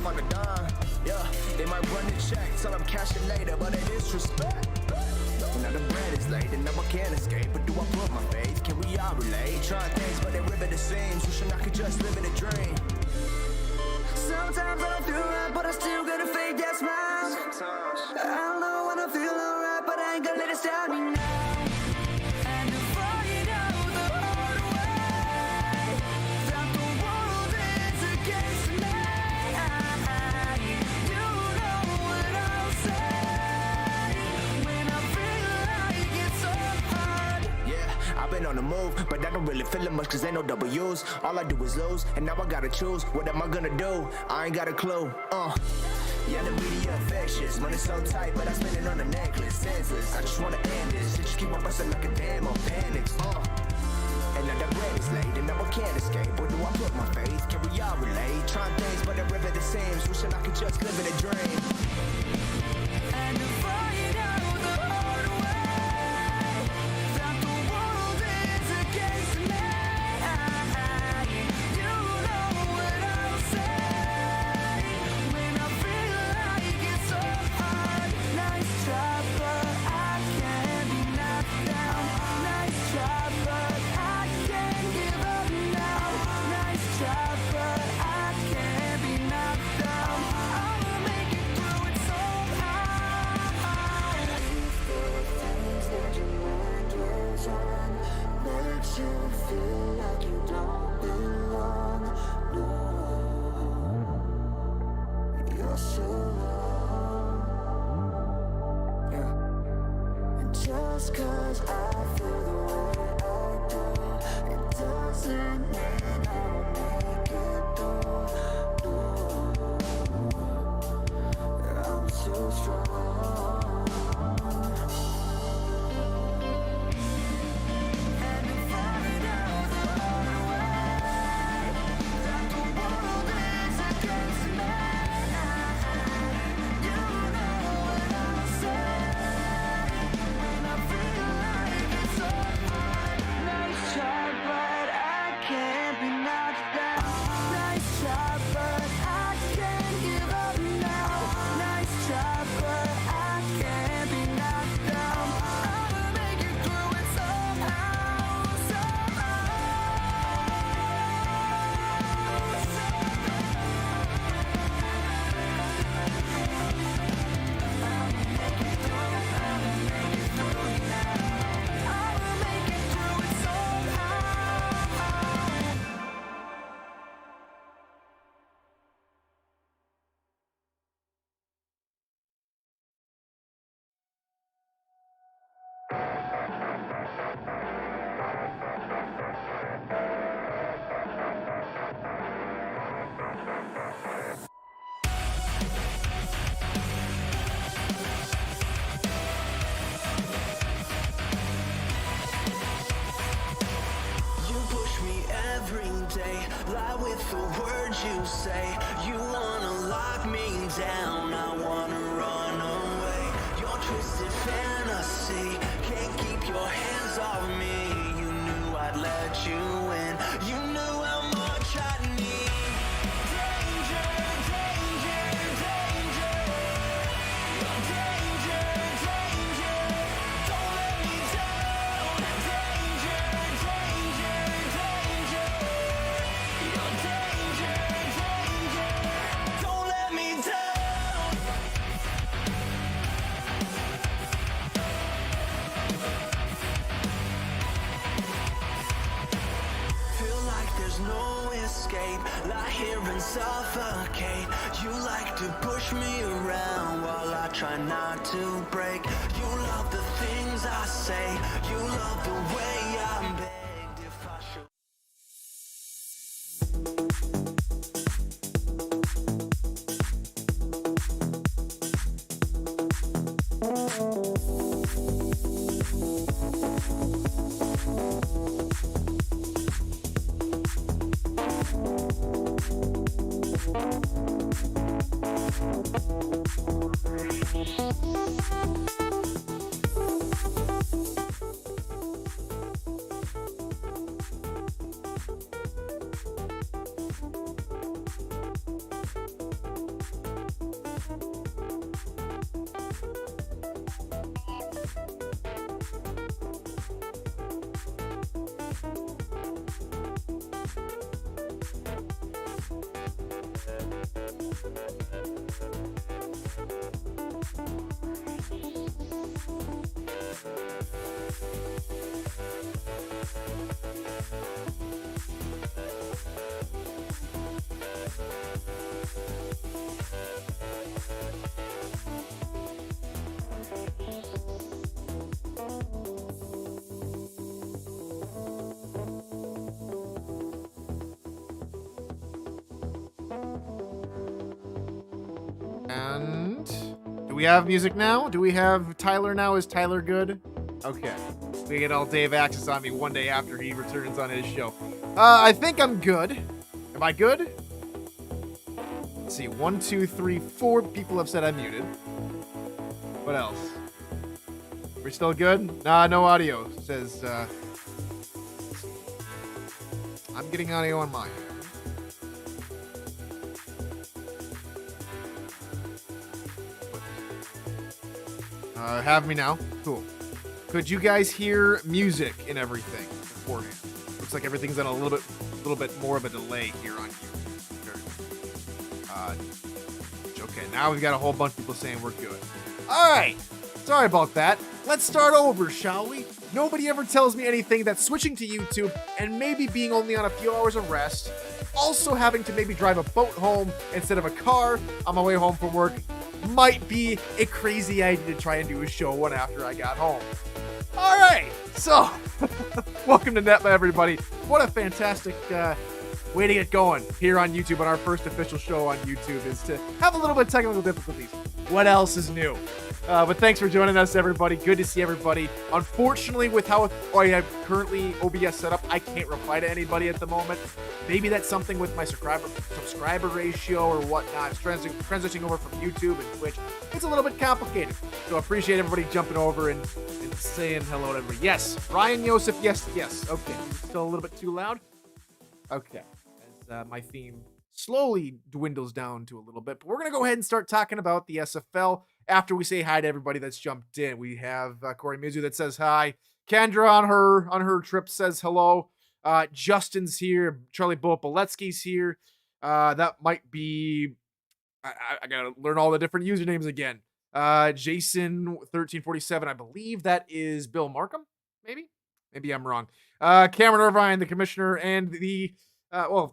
on the dime. Yeah, they might run the check till I'm cashing later, but it is respect. Now the bread is laid and now I can't escape, but do I put my faith? Can we all relate? Trying things but they rivet the seams, wishing I could just live in a dream. Sometimes I don't feel right, but I still gotta fake that smile. Sometimes I don't know when I feel alright, but I ain't gonna let it stop me now. And to find out the hard way that the world is against me. You know what I'll say when I feel like it's so hard. Yeah, I've been on the move, but I don't really feel it much cause ain't no W's. All I do is lose, and now I gotta choose. What am I gonna do? I ain't got a clue. Yeah, the media infectious. Money so tight, but I spend it on a necklace. Senseless, I just wanna end this. It just keep on busting like a damn on panics. And now the bread is laid, and now I can't escape. Where do I put my faith? Can we all relate? Trying things, but the river the seams. Wishing I could just live in a dream. And to find out the hard way that the world is against me. You know what I'll say when I feel like it's so hard. Nice try, but I can't be knocked down. Nice try, but I can't give up now. Nice try, but I can't be knocked down. I'ma make it through it somehow. The things that your mind dwells on makes you feel like you don't belong. No, you're so wrong. Yeah. And just cause I feel the way I do, it doesn't mean I'll make it through. No, I'm too strong. And to find out the hard way that the world is against me. You know what I'll say when I feel like it's so hard. Nice try, but I can't be knocked down. Nice try, but I can't give up now. Nice try, but I can't be knocked down. I'ma make it through it somehow, somehow. I'ma make it through it somehow. You push me every day, lie with the words you say. You wanna lock me down, I wanna run away. Your twisted fantasy can't keep your hands off me. You knew I'd let you in, you knew how much I need. Danger, danger, danger. Danger, danger, don't let me down. Danger, danger, danger. You're danger, danger, don't let me down. Feel like there's no escape, lie here and suffocate. You like to push me around while I try not to break. You love the things I say, you love the way I'm begged. If I should And do we have music now? Do we have Tyler now? Is Tyler good? Okay. We get all Dave access on me one day after he returns on his show. I think I'm good. Am I good? Let's see. 1, 2, 3, 4 people have said I'm muted. What else? We're still good? Nah, no audio. Says, I'm getting audio on mine. Have me now. Cool. Could you guys hear music and everything beforehand? Looks like everything's on a little bit more of a delay here on YouTube. Okay, now we've got a whole bunch of people saying we're good. All right. Sorry about that. Let's start over, shall we? Nobody ever tells me anything that switching to YouTube and maybe being only on a few hours of rest, also having to maybe drive a boat home instead of a car on my way home from work, might be a crazy idea to try and do a show one after I got home. All right, so welcome to NETMA, everybody. What a fantastic way to get going here on YouTube on our first official show on YouTube is to have a little bit of technical difficulties. What else is new? But thanks for joining us, everybody. Good to see everybody. Unfortunately, with how I have currently OBS set up, I can't reply to anybody at the moment. Maybe that's something with my subscriber ratio or whatnot. It's transitioning over from YouTube and Twitch. It's a little bit complicated. So I appreciate everybody jumping over and saying hello to everybody. Yes, Ryan Yosef, yes. Okay, still a little bit too loud? Okay, as my theme slowly dwindles down to a little bit. But we're going to go ahead and start talking about the SFL. After we say hi to everybody that's jumped in, we have Corey Mizu that says hi. Kendra on her trip says hello. Justin's here. Charlie Boletsky's here. That might be. I gotta learn all the different usernames again. Jason1347. I believe that is Bill Markham. Maybe I'm wrong. Cameron Irvine, the commissioner, and the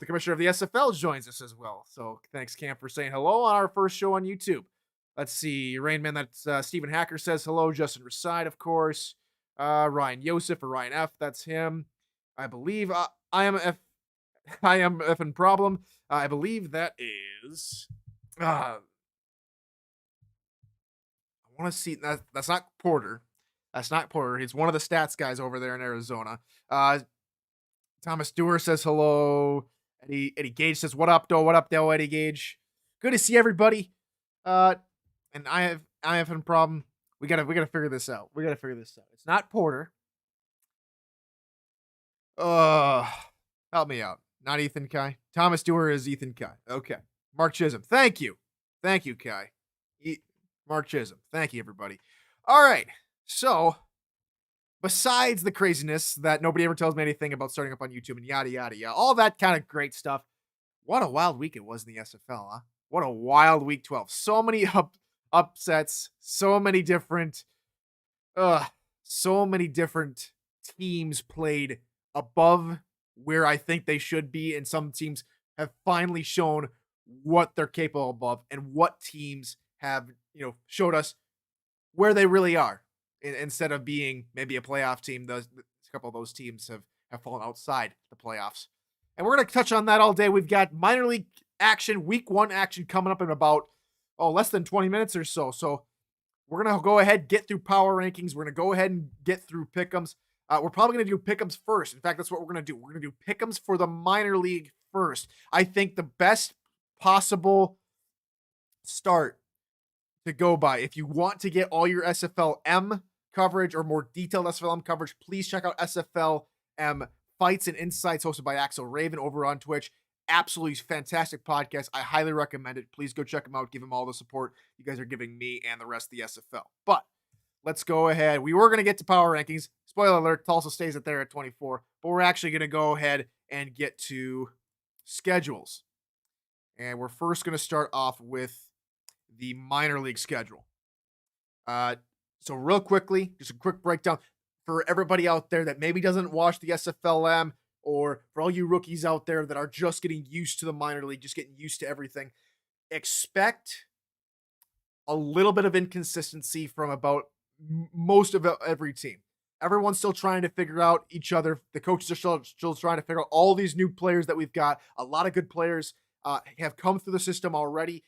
commissioner of the SFL joins us as well. So thanks, Cam, for saying hello on our first show on YouTube. Let's see, Rainman, that's Stephen Hacker says hello. Justin Reside, of course. Ryan Yosef or Ryan F, that's him. I believe I am effing problem. I believe that is. I want to see. That's not Porter. That's not Porter. He's one of the stats guys over there in Arizona. Thomas Stewart says hello. Eddie Gage says, what up, though, Eddie Gage? Good to see everybody. And I have a problem. We gotta figure this out. It's not Porter. Help me out. Not Ethan Kai. Thomas Stewart is Ethan Kai. Okay. Mark Chisholm. Thank you, Kai. Mark Chisholm. Thank you, everybody. All right. So, besides the craziness that nobody ever tells me anything about starting up on YouTube and yada yada yada, all that kind of great stuff. What a wild week it was in the SFL, huh? What a wild week 12. So many upsets, so many different teams played above where I think they should be, and some teams have finally shown what they're capable of, and what teams have, showed us where they really are, instead of being maybe a playoff team. A couple of those teams have fallen outside the playoffs, and we're going to touch on that all day. We've got minor league action, week 1 action coming up in about less than 20 minutes or so. So we're going to go ahead, get through power rankings. We're going to go ahead and get through pick'ems. We're probably going to do pick'ems first. In fact, that's what we're going to do. We're going to do pick'ems for the minor league first. I think the best possible start to go by, if you want to get all your SFLM coverage or more detailed SFLM coverage, please check out SFLM Fights and Insights hosted by Axel Raven over on Twitch. Absolutely fantastic podcast. I highly recommend it. Please go check them out. Give them all the support you guys are giving me and the rest of the SFL. But let's go ahead. We were going to get to power rankings. Spoiler alert, Tulsa stays at there at 24. But we're actually going to go ahead and get to schedules. And we're first going to start off with the minor league schedule. So real quickly, just a quick breakdown for everybody out there that maybe doesn't watch the SFLM, or for all you rookies out there that are just getting used to the minor league, just getting used to everything. Expect a little bit of inconsistency from about most of every team. Everyone's still trying to figure out each other. The coaches are still trying to figure out all these new players that we've got. A lot of good players have come through the system already.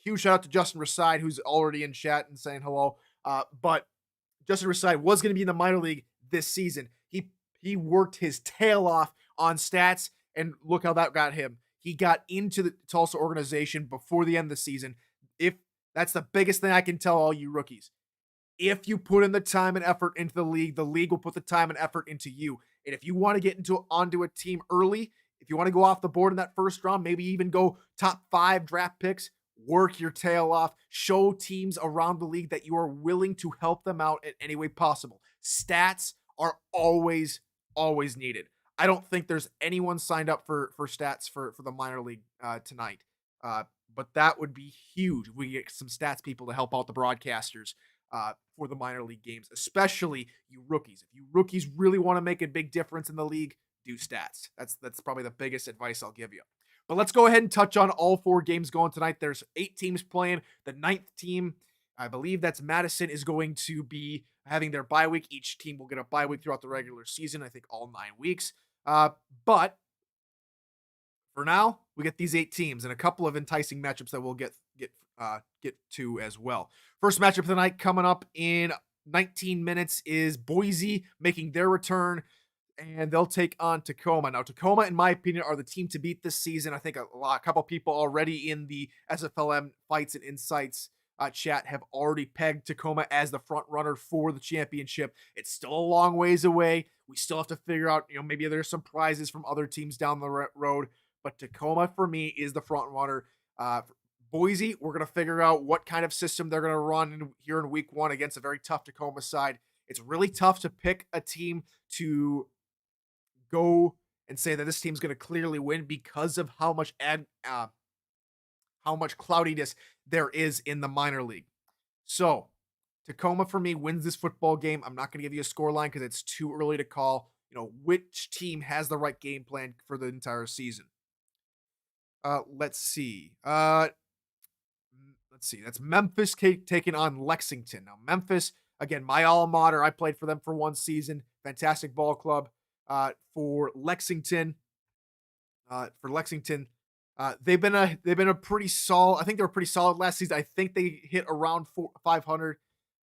Huge shout out to Justin Reside, who's already in chat and saying hello. But Justin Reside was going to be in the minor league this season. He worked his tail off on stats, and look how that got him. He got into the Tulsa organization before the end of the season. If that's the biggest thing I can tell all you rookies. If you put in the time and effort into the league will put the time and effort into you. And if you want to get onto a team early, if you want to go off the board in that first round, maybe even go top 5 draft picks, work your tail off, show teams around the league that you are willing to help them out in any way possible. Stats are always needed. I don't think there's anyone signed up for stats for the minor league tonight. But that would be huge if we get some stats people to help out the broadcasters for the minor league games, especially you rookies. If you rookies really want to make a big difference in the league, do stats. That's probably the biggest advice I'll give you. But let's go ahead and touch on all 4 games going tonight. There's 8 teams playing. The 9th team, I believe that's Madison, is going to be having their bye week. Each team will get a bye week throughout the regular season, I think all 9 weeks. But for now, we get these 8 teams and a couple of enticing matchups that we'll get to as well. First matchup tonight coming up in 19 minutes is Boise making their return, and they'll take on Tacoma. Now, Tacoma, in my opinion, are the team to beat this season. I think a couple people already in the SFLM Fights and Insights chat have already pegged Tacoma as the front runner for the championship. It's still a long ways away. We still have to figure out, maybe there's some prizes from other teams down the road, but Tacoma for me is the front runner. Boise, we're going to figure out what kind of system they're going to run here in week 1 against a very tough Tacoma side. It's really tough to pick a team to go and say that this team's going to clearly win because of how much cloudiness there is in the minor league. So Tacoma for me wins this football game. I'm not going to give you a score line because it's too early to call, which team has the right game plan for the entire season. Let's see. That's Memphis taking on Lexington. Now, Memphis, again, my alma mater. I played for them for 1 season. Fantastic ball club. For Lexington, they've been a pretty solid. I think they were pretty solid last season. I think they hit around 500.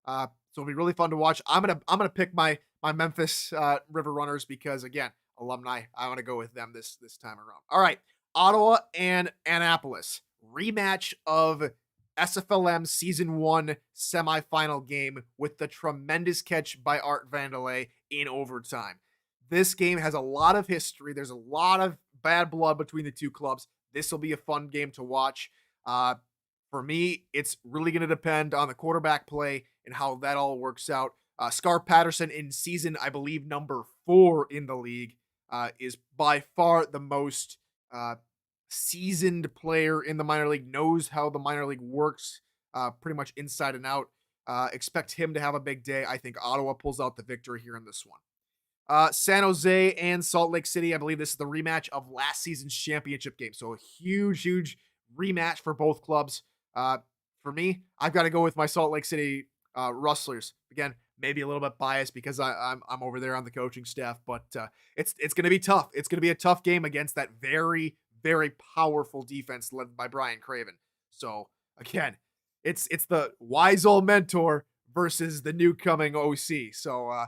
So it'll be really fun to watch. I'm gonna pick my Memphis River Runners because, again, alumni. I want to go with them this time around. All right, Ottawa and Annapolis, rematch of SFLM Season 1 semifinal game with the tremendous catch by Art Vandelay in overtime. This game has a lot of history. There's a lot of bad blood between the two clubs. This will be a fun game to watch. For me, it's really going to depend on the quarterback play and how that all works out. Scar Patterson in season, I believe, number 4 in the league, is by far the most seasoned player in the minor league, knows how the minor league works pretty much inside and out. Expect him to have a big day. I think Ottawa pulls out the victory here in this one. San Jose and Salt Lake City, I believe this is the rematch of last season's championship game. So a huge rematch for both clubs. For me, I've got to go with my Salt Lake City Rustlers. Again, maybe a little bit biased because I'm over there on the coaching staff, but it's going to be tough. It's going to be a tough game against that very powerful defense led by Brian Craven. So again, it's the wise old mentor versus the new coming OC. So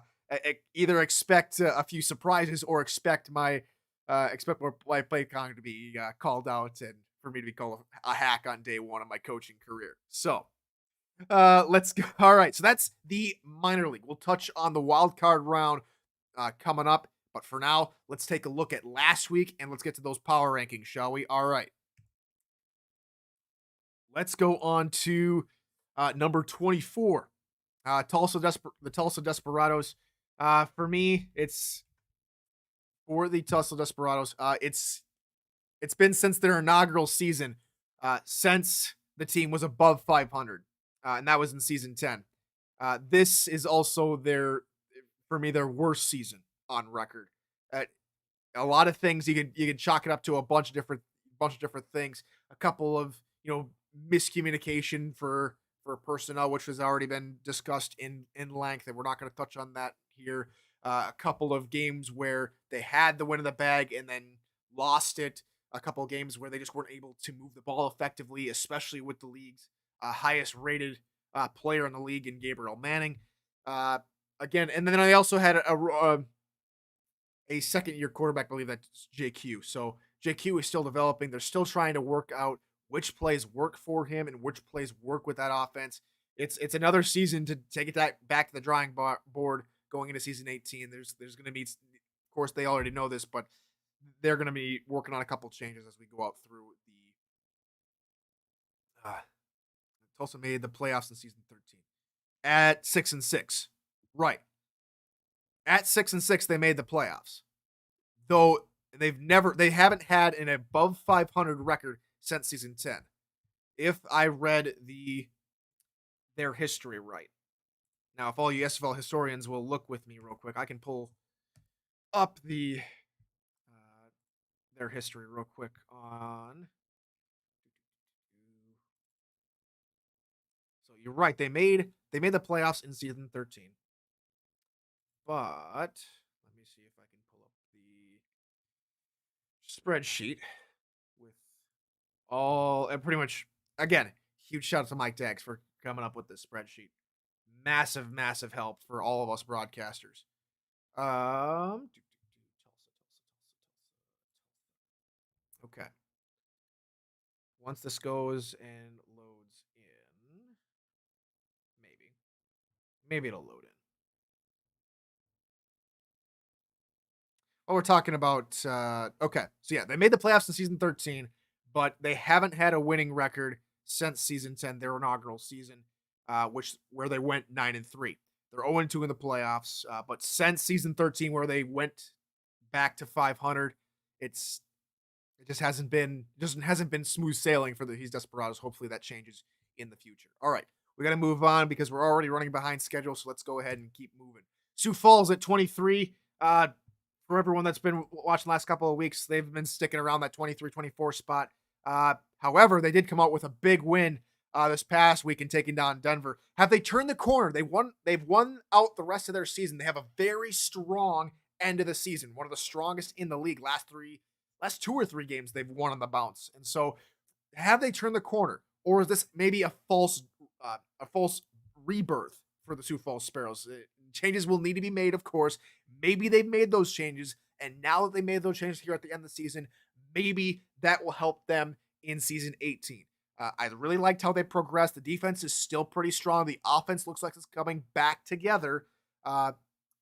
either expect a few surprises or expect my play calling to be called out and for me to be called a hack on day 1 of my coaching career. So let's go. All right, so that's the minor league. We'll touch on the wild card round coming up, but for now, let's take a look at last week and let's get to those power rankings, shall we? All right, let's go on to number 24, the Tulsa Desperados. For me, it's for the Tulsa Desperados. It's been since their inaugural season, since the team was above 500, and that was in season 10. This is also their worst season on record. A lot of things you can chalk it up to a bunch of different things. A couple of miscommunication for personnel, which has already been discussed in length, and we're not going to touch on that here. A couple of games where they had the win in the bag and then lost it. a couple of games where they just weren't able to move the ball effectively, especially with the league's highest rated player in the league in Gabriel Manning. Again, and then I also had a second year quarterback, I believe that's JQ. So JQ is still developing. They're still trying to work out which plays work for him and which plays work with that offense. It's another season to take it back to the drawing board going into season 18. There's going to be, of course, they already know this, but they're going to be working on a couple changes as we go out through the. Tulsa made the playoffs in season 13 at 6-6, right? At 6-6, they made the playoffs, though they haven't had an above 500 record since season 10. If I read their history right. Now, if all you SFL historians will look with me real quick, I can pull up their history real quick on. So you're right. They made the playoffs in season 13. But let me see if I can pull up the spreadsheet with all and pretty much again, huge shout out to Mike Daggs for coming up with this spreadsheet. Massive, massive help for all of us broadcasters. Okay. Once this goes and loads in, maybe it'll load in. Oh, we're talking about okay. So yeah, they made the playoffs in season 13, but they haven't had a winning record since season 10, their inaugural season, where they went 9-3. They're 0-2 in the playoffs, but since season 13, where they went back to 500, it just hasn't been smooth sailing for the He's Desperados. Hopefully that changes in the future. All right, we got to move on because we're already running behind schedule. So let's go ahead and keep moving. Sioux Falls at 23. For everyone that's been watching the last couple of weeks, they've been sticking around that 23-24 spot. However, they did come out with a big win this past week in taking down Denver. Have they turned the corner? They've won out the rest of their season. They have a very strong end of the season, one of the strongest in the league. Last 2 or 3 games they've won on the bounce. And so, have they turned the corner, or is this maybe a false rebirth for the Sioux Falls Sparrows? Changes will need to be made, of course. Maybe they've made those changes, and now that they made those changes here at the end of the season, maybe that will help them in season 18. I really liked how they progressed. The defense is still pretty strong. The offense looks like it's coming back together.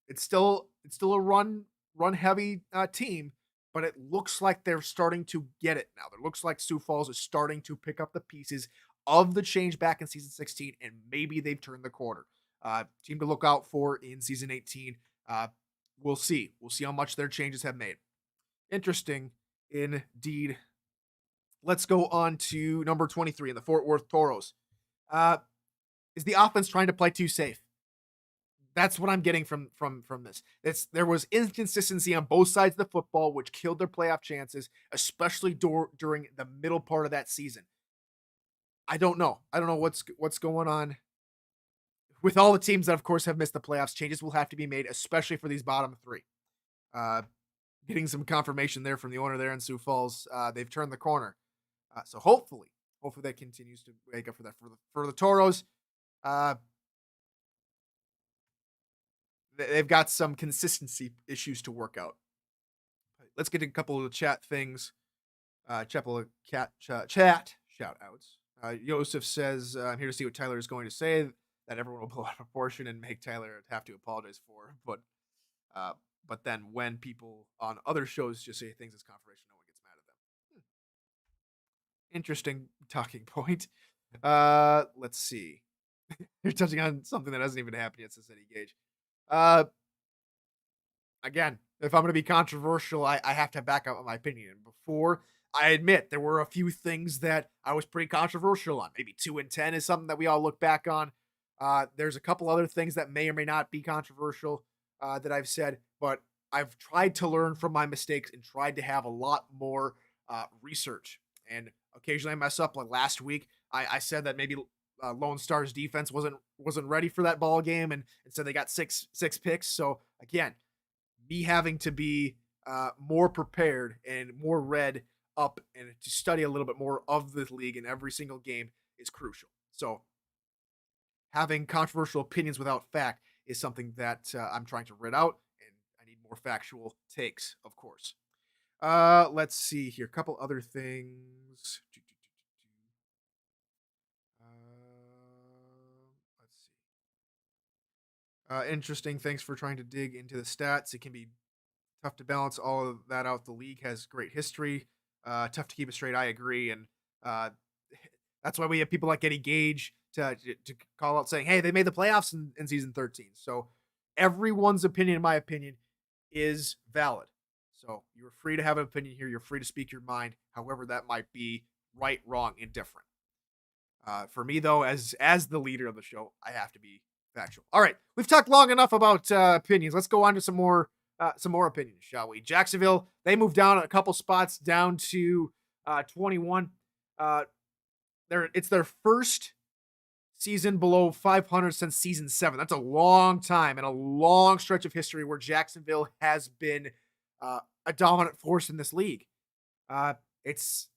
It's still a run heavy team, but it looks like they're starting to get it now. It looks like Sioux Falls is starting to pick up the pieces of the change back in season 16, and maybe they've turned the corner. Team to look out for in season 18. We'll see. We'll see how much their changes have made. Interesting indeed. Let's go on to number 23 in the Fort Worth Toros. Is the offense trying to play too safe? That's what I'm getting from this. There was inconsistency on both sides of the football, which killed their playoff chances, especially during the middle part of that season. I don't know what's going on with all the teams that, of course, have missed the playoffs. Changes will have to be made, especially for these bottom 3. Getting some confirmation there from the owner there in Sioux Falls. They've turned the corner. So hopefully that continues to wake up for that. For the Toros, they've got some consistency issues to work out. Let's get a couple of chat things. Chat shout outs. Joseph says, I'm here to see what Tyler is going to say, that everyone will blow out of proportion and make Tyler have to apologize for. But then when people on other shows just say things as confirmation, no one gets mad at them. Interesting talking point. Let's see. You're touching on something that hasn't even happened yet, says Eddie Gage. Again, if I'm going to be controversial, I have to back up my opinion. Before, I admit there were a few things that I was pretty controversial on. Maybe 2-10 is something that we all look back on. There's a couple other things that may or may not be controversial that I've said, but I've tried to learn from my mistakes and tried to have a lot more research. And occasionally I mess up. Like last week, I said that maybe Lone Star's defense wasn't ready for that ball game, and so they got six picks. So again, me having to be more prepared and more read up and to study a little bit more of the league in every single game is crucial. So having controversial opinions without fact is something that I'm trying to rid out, and I need more factual takes, of course. Let's see here. A couple other things. Let's see. Interesting. Thanks for trying to dig into the stats. It can be tough to balance all of that out. The league has great history. Tough to keep it straight. I agree, and uh, that's why we have people like Eddie Gage to call out saying, "Hey, they made the playoffs in season 13." So everyone's opinion, in my opinion, is valid. So you're free to have an opinion here. You're free to speak your mind, however that might be, right, wrong, indifferent. For me, though, as the leader of the show, I have to be factual. All right, we've talked long enough about opinions. Let's go on to some more opinions, shall we? Jacksonville, they moved down a couple spots down to 21. It's their first season below 500 since season 7. That's a long time and a long stretch of history where Jacksonville has been a dominant force in this league. It's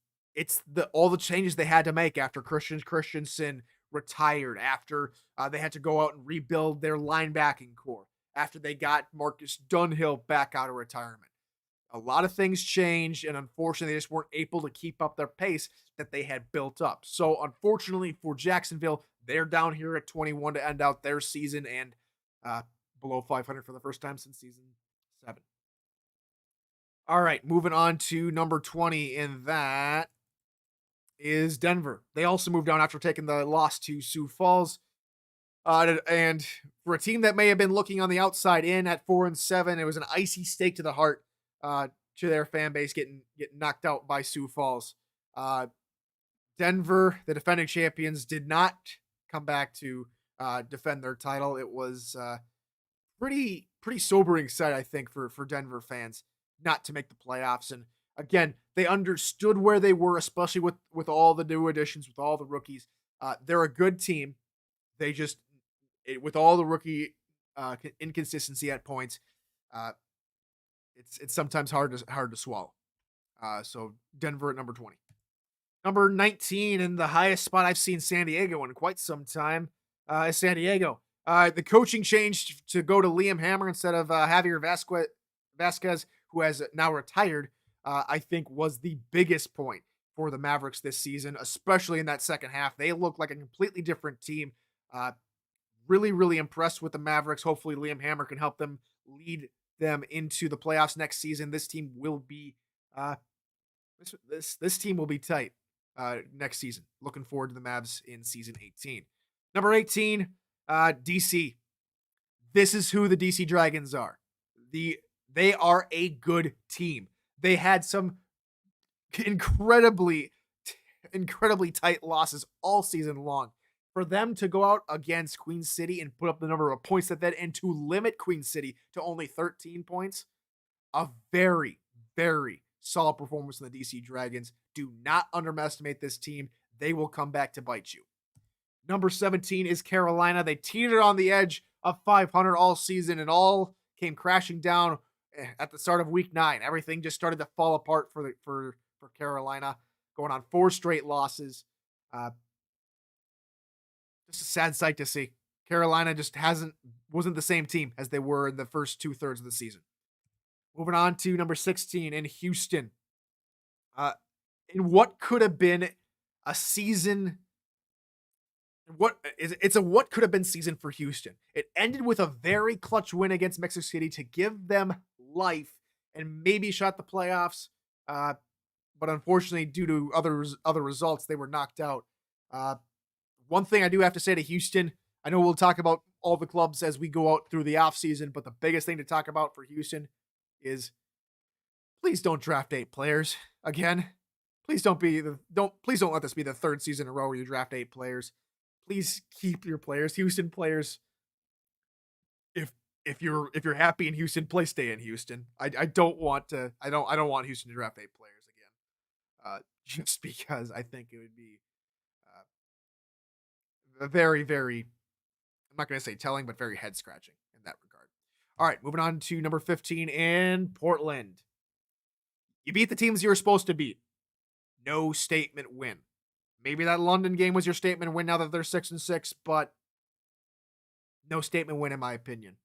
all the changes they had to make after Christensen retired, after they had to go out and rebuild their linebacking core, after they got Marcus Dunhill back out of retirement. A lot of things changed, and unfortunately, they just weren't able to keep up their pace that they had built up. So, unfortunately for Jacksonville, they're down here at 21 to end out their season and below 500 for the first time since season 7. All right, moving on to number 20, and that is Denver. They also moved down after taking the loss to Sioux Falls. And for a team that may have been looking on the outside in at 4-7, it was an icy stake to the heart to their fan base getting knocked out by Sioux Falls. Denver, the defending champions, did not come back to defend their title. It was pretty sobering sight, I think, for Denver fans not to make the playoffs. And again, they understood where they were, especially with all the new additions, with all the rookies. They're a good team. They just, with all the rookie inconsistency at points, it's sometimes hard to swallow. So Denver at number 20. Number 19, and the highest spot I've seen San Diego in quite some time, is San Diego. The coaching changed to go to Liam Hammer instead of Javier Vasquez, who has now retired. I think was the biggest point for the Mavericks this season, especially in that second half. They look like a completely different team. Really, really impressed with the Mavericks. Hopefully Liam Hammer can help them lead them into the playoffs next season. This team will be this team will be tight next season. Looking forward to the Mavs in season 18. Number 18, DC. This is who the DC Dragons are. They are a good team. They had some incredibly tight losses all season long. For them to go out against Queen City and put up the number of points that and to limit Queen City to only 13 points, a very, very solid performance from the DC Dragons. Do not underestimate this team. They will come back to bite you. Number 17 is Carolina. They teetered on the edge of 500 all season and all came crashing down at the start of week 9. Everything just started to fall apart for Carolina, going on 4 straight losses. Just a sad sight to see. Carolina just wasn't the same team as they were in the first 2/3 of the season. Moving on to number 16 in Houston. In what could have been a season, what could have been season for Houston. It ended with a very clutch win against Mexico City to give them life and maybe shot the playoffs. But unfortunately, due to other results, they were knocked out. One thing I do have to say to Houston, I know we'll talk about all the clubs as we go out through the offseason, but the biggest thing to talk about for Houston is please don't draft 8 players again. Please don't let this be the 3rd season in a row where you draft 8 players. Please keep your players, Houston players. If you're happy in Houston, stay in Houston. I don't want Houston to draft 8 players again. Just because I think it would be very, very, I'm not going to say telling, but very head scratching in that regard. All right, moving on to number 15 in Portland. You beat the teams you were supposed to beat. no statement win. Maybe that London game was your statement win now that they're 6-6, but no statement win in my opinion.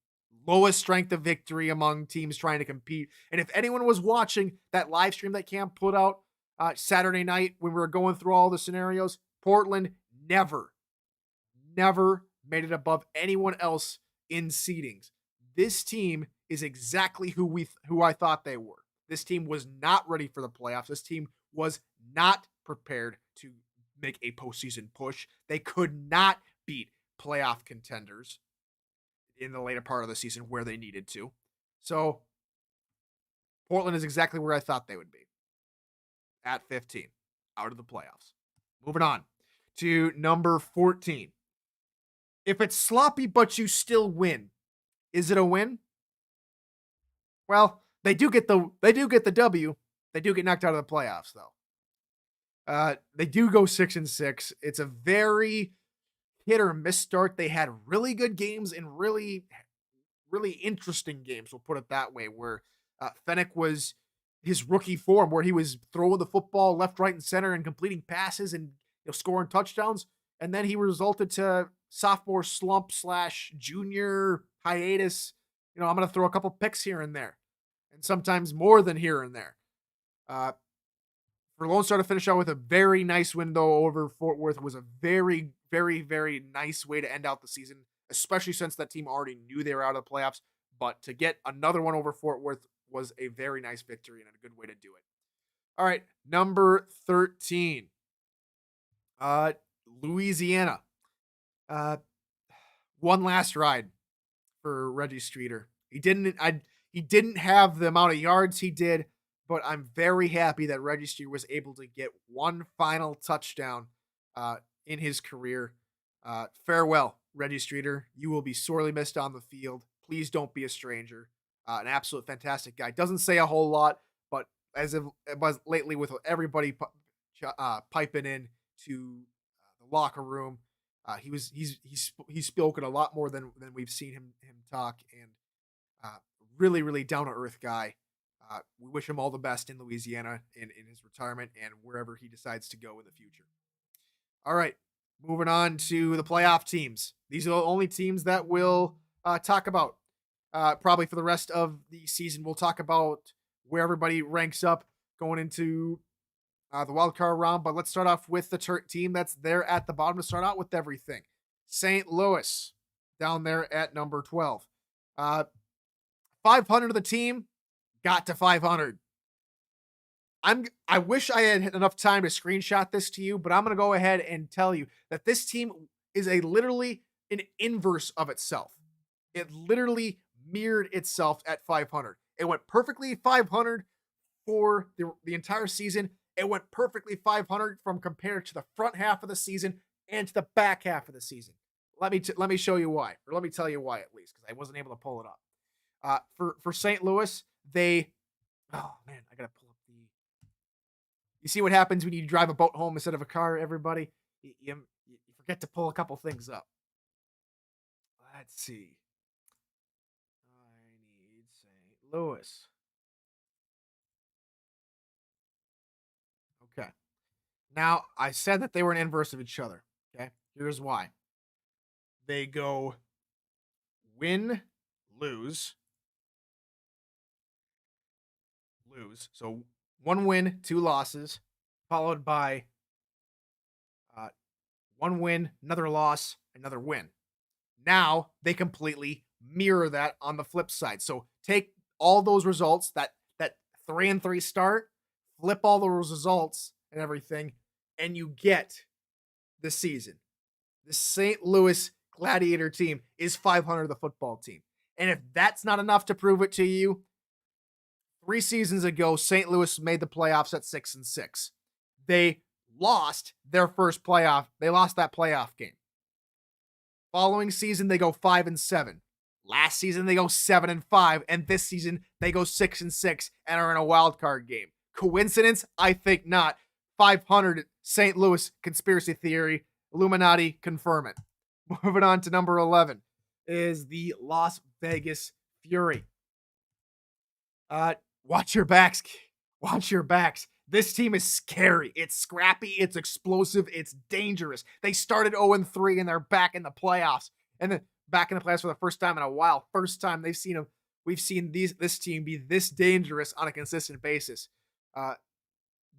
Lowest strength of victory among teams trying to compete. And if anyone was watching that live stream that Cam put out Saturday night when we were going through all the scenarios, Portland never made it above anyone else in seedings. This team is exactly who I thought they were. This team was not ready for the playoffs. This team was not prepared to make a postseason push. They could not beat playoff contenders in the later part of the season where they needed to. So Portland is exactly where I thought they would be at 15, out of the playoffs. Moving on to number 14. If it's sloppy but you still win, is it a win? Well, they do get the W. They do get knocked out of the playoffs though. They do go 6-6. It's a very hit or miss start. They had really good games and really interesting games. We'll put it that way. Where Fennec was his rookie form, where he was throwing the football left, right, and center and completing passes and scoring touchdowns. And then he resulted to sophomore slump / junior hiatus. I'm going to throw a couple picks here and there, and sometimes more than here and there. For Lone Star to finish out with a very nice win, though, over Fort Worth was a very, very, very nice way to end out the season, especially since that team already knew they were out of the playoffs. But to get another one over Fort Worth was a very nice victory and a good way to do it. All right, number 13. Louisiana. One last ride for Reggie Streeter. He didn't have the amount of yards he did, but I'm very happy that Reggie Streeter was able to get one final touchdown in his career. Farewell, Reggie Streeter. You will be sorely missed on the field. Please don't be a stranger. An absolute fantastic guy. Doesn't say a whole lot, but as it was lately with everybody piping in to the locker room, he's spoken a lot more than we've seen him talk, and really, really down to earth guy. We wish him all the best in Louisiana in his retirement and wherever he decides to go in the future. All right, moving on to the playoff teams. These are the only teams that we'll talk about probably for the rest of the season. We'll talk about where everybody ranks up going into the wildcard round, but let's start off with the team that's there at the bottom to start out with everything. St. Louis down there at number 12. 500 of the team got to 500. I wish I had enough time to screenshot this to you, but I'm going to go ahead and tell you that this team is literally an inverse of itself. It literally mirrored itself at 500. It went perfectly 500 for the entire season. It went perfectly 500 from compared to the front half of the season and to the back half of the season. Let me show you why, or let me tell you why at least, because I wasn't able to pull it up. For St. Louis, I gotta pull up the. You see what happens when you drive a boat home instead of a car, everybody? You forget to pull a couple things up. Let's see. I need St. Louis. Okay. Now, I said that they were an inverse of each other. Okay. Here's why. They go win, lose. So 1 win, 2 losses, followed by 1 win, another loss, another win. Now they completely mirror that on the flip side. So take all those results, that 3-3 start, flip all those results and everything, and you get the season. The St. Louis Gladiator team is 500, the football team. And if that's not enough to prove it to you, 3 seasons ago, St. Louis made the playoffs at 6-6. They lost their first playoff. They lost that playoff game. Following season, they go 5-7. Last season, they go 7-5. And this season, they go 6-6 and are in a wild card game. Coincidence? I think not. 500 St. Louis conspiracy theory. Illuminati, confirm it. Moving on to number 11 is the Las Vegas Fury. Watch your backs. Watch your backs. This team is scary. It's scrappy. It's explosive. It's dangerous. They started 0-3 and they're back in the playoffs. And then back in the playoffs for the first time in a while. First time we've seen this team be this dangerous on a consistent basis.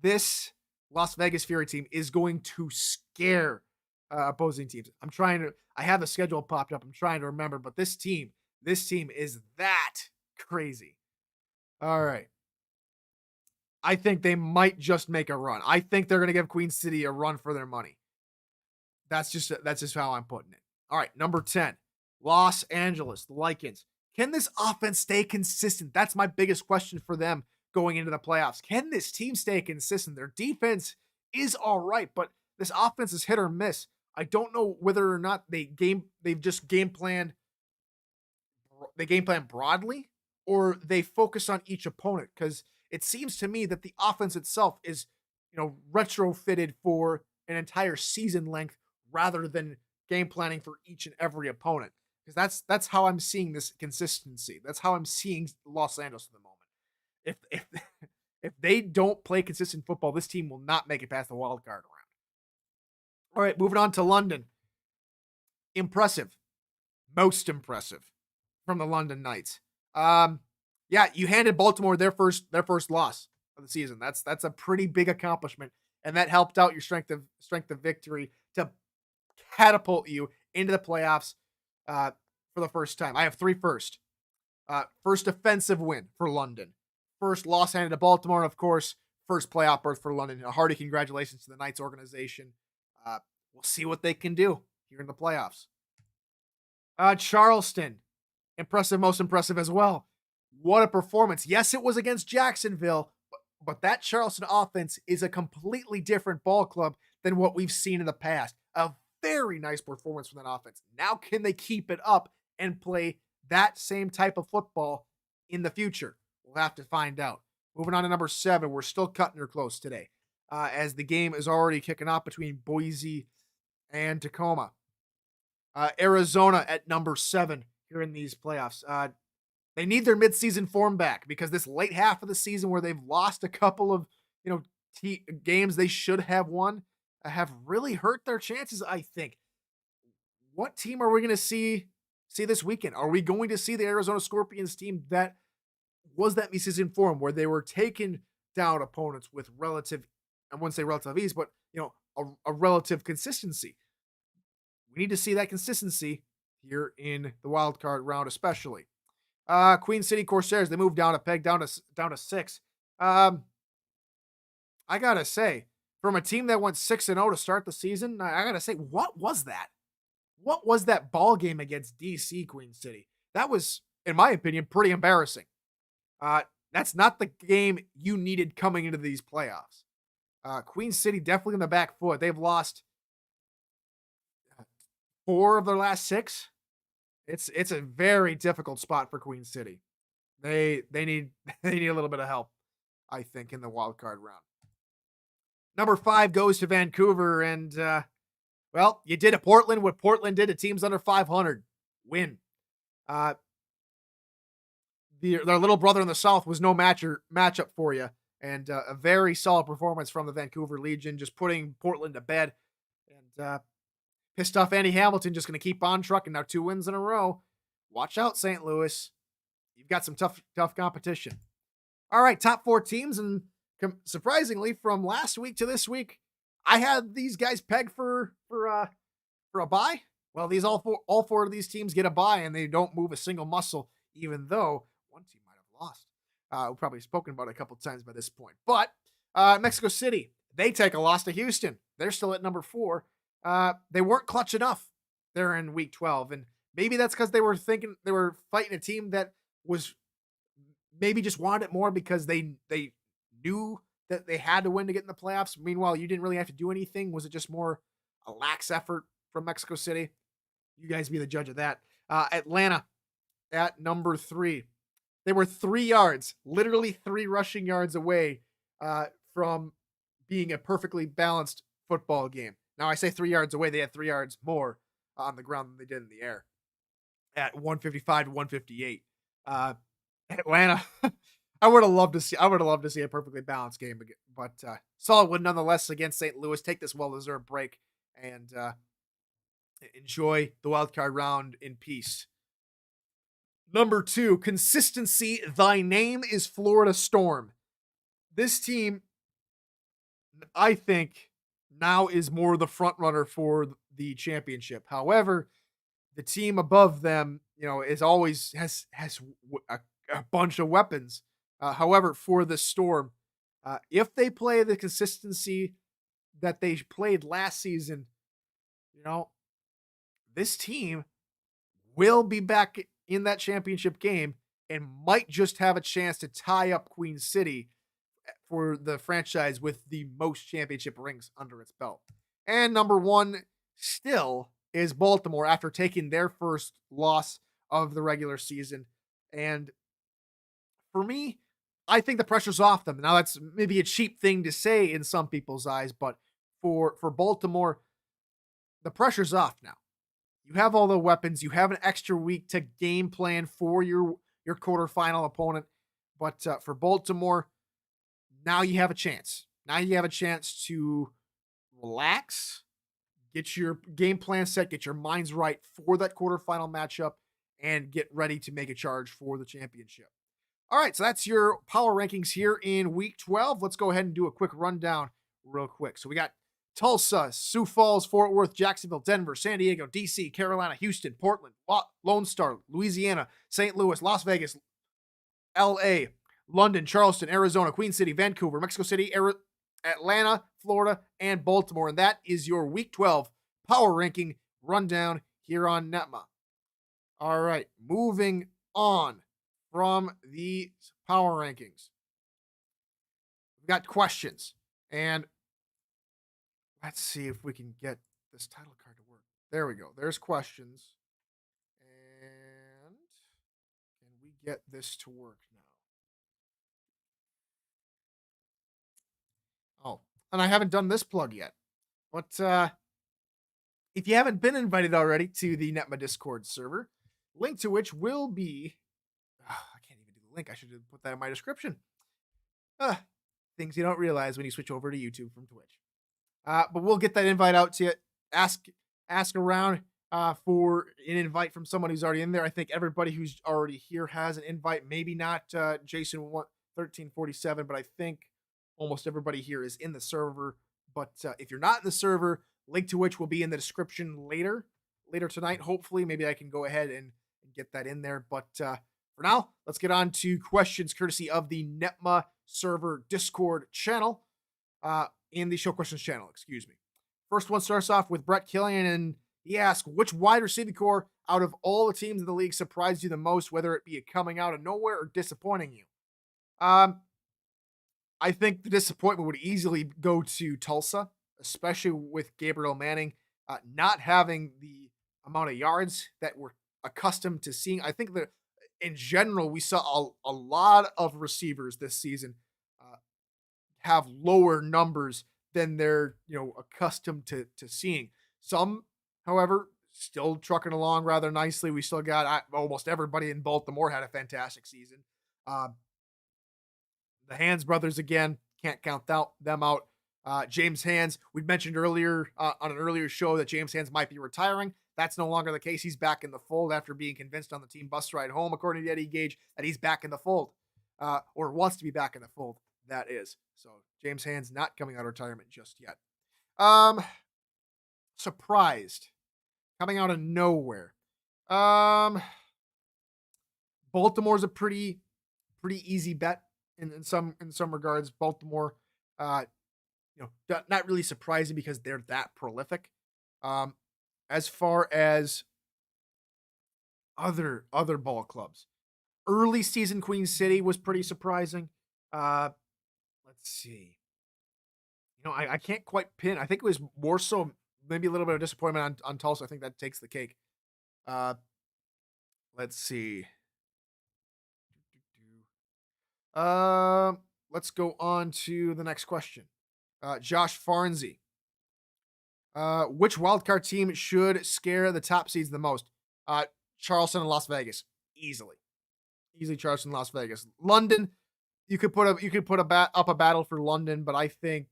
This Las Vegas Fury team is going to scare opposing teams. I have the schedule popped up. I'm trying to remember, but this team is that crazy. All right. I think they might just make a run. I think they're going to give Queen City a run for their money. That's just how I'm putting it. All right, number 10, Los Angeles, the Lycans. Can this offense stay consistent? That's my biggest question for them going into the playoffs. Can this team stay consistent? Their defense is all right, but this offense is hit or miss. I don't know whether or not they've just game planned broadly, or they focus on each opponent, because it seems to me that the offense itself is, retrofitted for an entire season length rather than game planning for each and every opponent. Because that's how I'm seeing this consistency. That's how I'm seeing Los Angeles at the moment. If they don't play consistent football, this team will not make it past the wild card round. All right, moving on to London. Impressive. Most impressive from the London Knights. Yeah, you handed Baltimore their first loss of the season. That's a pretty big accomplishment, and that helped out your strength of victory to catapult you into the playoffs for the first time. I have 3 first. First offensive win for London. First loss handed to Baltimore, and of course, first playoff berth for London. A hearty congratulations to the Knights organization. We'll see what they can do here in the playoffs. Charleston, impressive, most impressive as well. What a performance. Yes, it was against Jacksonville, but that Charleston offense is a completely different ball club than what we've seen in the past. A very nice performance from that offense. Now, can they keep it up and play that same type of football in the future? We'll have to find out. Moving on to number 7, we're still cutting her close today, as the game is already kicking off between Boise and Tacoma. Arizona at number 7 here in these playoffs. They need their midseason form back, because this late half of the season where they've lost a couple of games they should have won have really hurt their chances, I think. What team are we going to see this weekend? Are we going to see the Arizona Scorpions team that was that midseason form where they were taking down opponents with relative, I wouldn't say relative ease, but a relative consistency? We need to see that consistency here in the wild card round, especially. Queen City Corsairs, they moved down a peg, down to 6. I gotta say, from a team that went 6-0 to start the season, I gotta say, what was that? What was that ball game against DC Queen City? That was, in my opinion, pretty embarrassing. That's not the game you needed coming into these playoffs. Queen City definitely on the back foot. They've lost 4 of their last 6. It's a very difficult spot for Queen City. They need a little bit of help, I think, in the wild card round. Number 5 goes to Vancouver, and you did to Portland what Portland did to teams under 500. Win. Their little brother in the South was no matchup for you, and a very solid performance from the Vancouver Legion, just putting Portland to bed. And pissed off Andy Hamilton, just going to keep on trucking. Now 2 wins in a row. Watch out, St. Louis. You've got some tough competition. All right, top 4 teams, and surprisingly, from last week to this week, I had these guys pegged for a bye. Well, all four of these teams get a bye, and they don't move a single muscle, even though one team might have lost. We've probably spoken about it a couple times by this point. But Mexico City, they take a loss to Houston. They're still at number 4. They weren't clutch enough there in week 12. And maybe that's because they were fighting a team that was maybe just wanted it more because they knew that they had to win to get in the playoffs. Meanwhile, you didn't really have to do anything. Was it just more a lax effort from Mexico City? You guys be the judge of that. Atlanta at number 3. They were 3 yards, literally 3 rushing yards away from being a perfectly balanced football game. Now, I say 3 yards away. They had 3 yards more on the ground than they did in the air at 155 to 158. Atlanta, I would have loved to see. I would have loved to see a perfectly balanced game, but solid win nonetheless against St. Louis. Take this well-deserved break and enjoy the wild card round in peace. Number 2, consistency. Thy name is Florida Storm. This team, I think, now is more the front runner for the championship. However, the team above them, is always has a bunch of weapons. However, for the Storm, if they play the consistency that they played last season, this team will be back in that championship game and might just have a chance to tie up Queen City for the franchise with the most championship rings under its belt. And number 1 still is Baltimore after taking their first loss of the regular season. And for me, I think the pressure's off them. Now that's maybe a cheap thing to say in some people's eyes, but for Baltimore, the pressure's off now. You have all the weapons. You have an extra week to game plan for your quarterfinal opponent. But for Baltimore, now you have a chance. Now you have a chance to relax, get your game plan set, get your minds right for that quarterfinal matchup, and get ready to make a charge for the championship. All right, so that's your power rankings here in Week 12. Let's go ahead and do a quick rundown real quick. So we got Tulsa, Sioux Falls, Fort Worth, Jacksonville, Denver, San Diego, DC, Carolina, Houston, Portland, Lone Star, Louisiana, St. Louis, Las Vegas, LA, London, Charleston, Arizona, Queen City, Vancouver, Mexico City, Atlanta, Florida, and Baltimore. And that is your Week 12 power ranking rundown here on NETMA. All right, moving on from the power rankings. We've got questions, and let's see if we can get this title card to work. There we go. There's questions. And can we get this to work now? Oh, and I haven't done this plug yet. But if you haven't been invited already to the NETMA Discord server, link to which will be... I can't even do the link. I should have put that in my description. Things you don't realize when you switch over to YouTube from Twitch. But we'll get that invite out to you. Ask around for an invite from someone who's already in there. I think everybody who's already here has an invite. Maybe not Jason 1347, but I think almost everybody here is in the server. But if you're not in the server, link to which will be in the description later tonight. Hopefully, maybe I can go ahead and get that in there. But for now, let's get on to questions courtesy of the NETMA server Discord channel. In the show questions channel, excuse me. First one starts off with Brett Killian, and he asks, which wide receiving core out of all the teams in the league surprised you the most, whether it be coming out of nowhere or disappointing you? I think the disappointment would easily go to Tulsa, especially with Gabriel Manning not having the amount of yards that we're accustomed to seeing. I think that in general, we saw a lot of receivers this season have lower numbers than they're accustomed to seeing. Some, however, still trucking along rather nicely. We still got almost everybody in Baltimore had a fantastic season. The Hands brothers, again, can't count them out. James Hands, we mentioned earlier on an earlier show that James Hands might be retiring. That's no longer the case. He's back in the fold after being convinced on the team bus ride home, according to Eddie Gage, that he's back in the fold, or wants to be back in the fold. That is. So James Hands not coming out of retirement just yet. Surprised. Coming out of nowhere. Baltimore's a pretty easy bet in some regards. Baltimore, not really surprising because they're that prolific. As far as other ball clubs, early season Queen City was pretty surprising. Let's see. I can't quite pin. I think it was more so maybe a little bit of disappointment on Tulsa. I think that takes the cake. Let's see. Let's go on to the next question. Josh Farnsey. Which wildcard team should scare the top seeds the most? Charleston and Las Vegas. Easily Charleston and Las Vegas. London, you could put a battle for London, but I think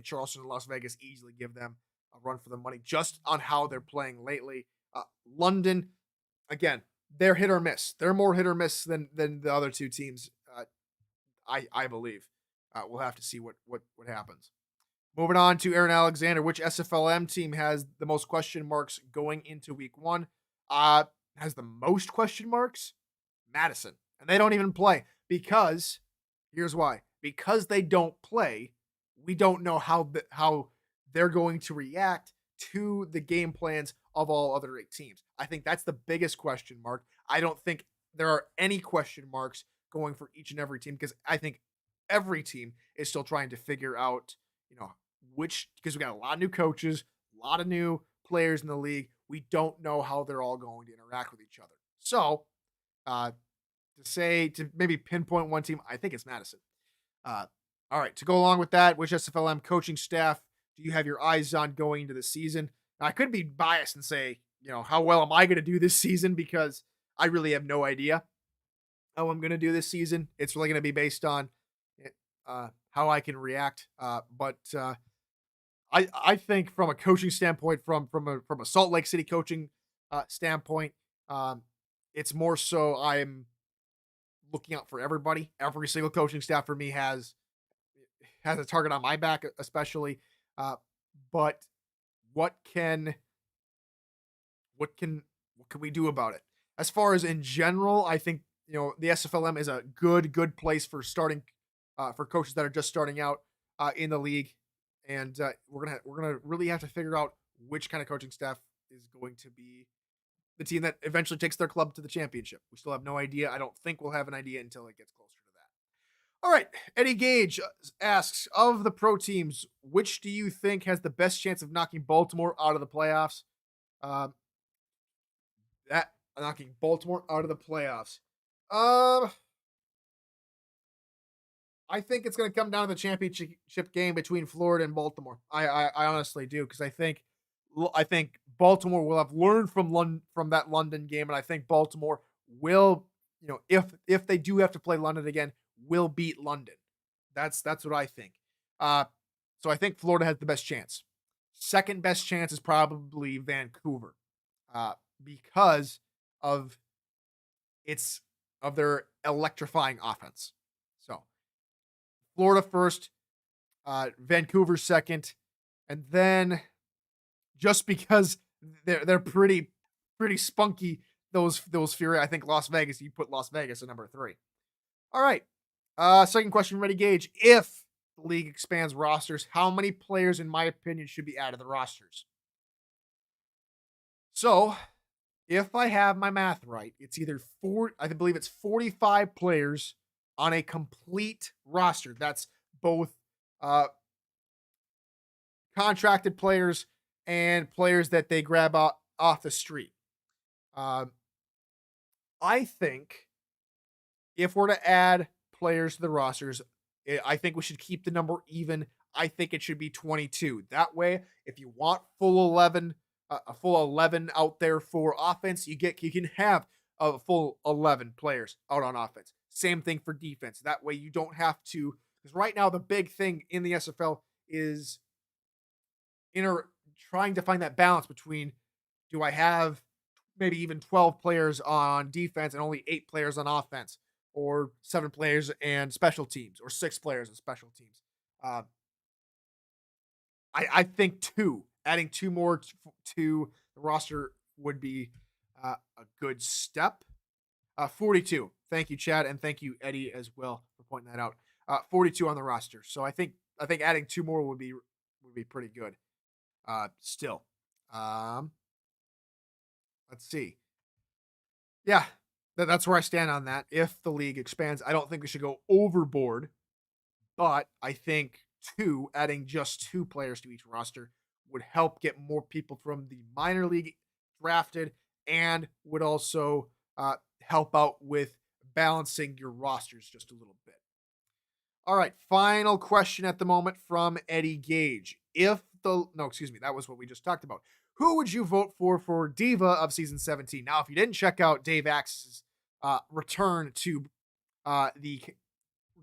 Charleston and Las Vegas easily give them a run for the money just on how they're playing lately. London, again, they're hit or miss. They're more hit or miss than the other two teams. I believe. We'll have to see what happens. Moving on to Aaron Alexander, which SFLM team has the most question marks going into week 1? Has the most question marks? Madison. And they don't even play because here's why. Because they don't play, we don't know how they're going to react to the game plans of all other 8 teams. I think that's the biggest question mark. I don't think there are any question marks going for each and every team because I think every team is still trying to figure out, because we got a lot of new coaches, a lot of new players in the league. We don't know how they're all going to interact with each other. So, to maybe pinpoint one team, I think it's Madison. All right, to go along with that, which SFLM coaching staff do you have your eyes on going into the season? Now, I could be biased and say, how well am I going to do this season because I really have no idea how I'm going to do this season. It's really going to be based on how I can react. But I think from a coaching standpoint, from a Salt Lake City coaching standpoint, it's more so I'm looking out for everybody. Every single coaching staff for me has a target on my back, especially. But what can we do about it? As far as in general, I think the SFLM is a good place for starting for coaches that are just starting out in the league, and we're gonna really have to figure out which kind of coaching staff is going to be the team that eventually takes their club to the championship. We still have no idea. I don't think we'll have an idea until it gets closer to that. All right, Eddie Gage asks, of the pro teams, which do you think has the best chance of knocking Baltimore out of the playoffs? Knocking Baltimore out of the playoffs. I think it's going to come down to the championship game between Florida and Baltimore. I honestly do, because I think Baltimore will have learned from that London game, and I think Baltimore will, if they do have to play London again, will beat London. That's what I think. So I think Florida has the best chance. Second best chance is probably Vancouver, because of their electrifying offense. So Florida first, Vancouver second, and then just because they're pretty spunky, those Fury, I think Las Vegas, you put Las Vegas at number 3. All right. Second question, Ready Gage. If the league expands rosters, how many players, in my opinion, should be added to the rosters? So, if I have my math right, it's either I believe it's 45 players on a complete roster. That's both contracted players and players that they grab off the street. I think if we're to add players to the rosters, I think we should keep the number even. I think it should be 22. That way, if you want a full 11 out there for offense, you can have a full 11 players out on offense. Same thing for defense. That way you don't have to, because right now the big thing in the SFL is trying to find that balance between, do I have maybe even 12 players on defense and only 8 players on offense, or 7 players and special teams, or 6 players and special teams. I think adding 2 more to the roster would be a good step. 42. Thank you, Chad, and thank you, Eddie, as well, for pointing that out. 42 on the roster. So I think adding 2 more would be pretty good. Still. Let's see. Yeah, that's where I stand on that. If the league expands, I don't think we should go overboard, but I think adding just 2 players to each roster would help get more people from the minor league drafted, and would also help out with balancing your rosters just a little bit. All right, final question at the moment from Eddie Gage. That was what we just talked about. Who would you vote for Diva of Season 17? Now, if you didn't check out Dave Axe's return to